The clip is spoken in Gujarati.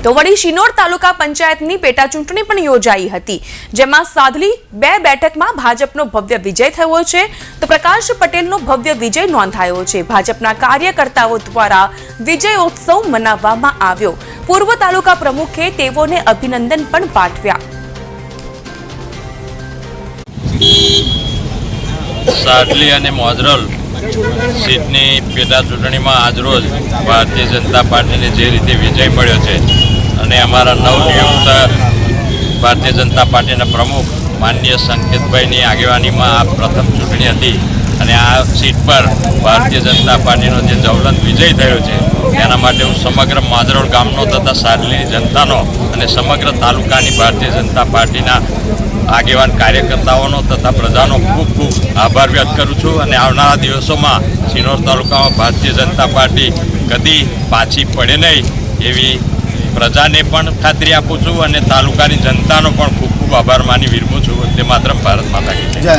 તો વળી શિનોર તાલુકા પંચાયતની પેટા ચૂંટણી પણ યોજાઈ હતી, જેમાં સાદલી 2 બેઠકમાં ભાજપનો ભવ્ય વિજય થયો છે, તો પ્રકાશ પટેલનો ભવ્ય વિજય નોંધાયો છે। ભાજપના કાર્યકર્તાઓ દ્વારા વિજયોત્સવ મનાવવામાં આવ્યો। પૂર્વ તાલુકા પ્રમુખે તેઓને અભિનંદન પણ પાઠવ્યા। સાદલી અને મોજરોલ સીટની પેટા ચૂંટણીમાં આજરોજ ભારતીય જનતા પાર્ટીને જે રીતે વિજય મળ્યો છે અને અમારા નવનિયુક્ત ભારતીય જનતા પાર્ટીના પ્રમુખ માનનીય સંકેતભાઈની આગેવાનીમાં આ પ્રથમ ચૂંટણી હતી અને આ સીટ પર ભારતીય જનતા પાર્ટીનો જે જ્વલંત વિજય થયો છે એના માટે હું સમગ્ર મોજરોલ ગામનો તથા સાદલીની જનતાનો અને સમગ્ર તાલુકાની ભારતીય જનતા પાર્ટીના આગેવાન કાર્યકર્તાઓનો તથા પ્રજાનો ખૂબ ખૂબ આભાર વ્યક્ત કરું છું અને આવનારા દિવસોમાં શિનોર તાલુકામાં ભારતીય જનતા પાર્ટી કદી પાછી પડે નહીં એવી પ્રજાને પણ ખાતરી આપું છું અને તાલુકાની જનતાનો પણ ખૂબ ખૂબ આભાર માની વિરમું છું। તે માત્ર ભારત માતા કી જય।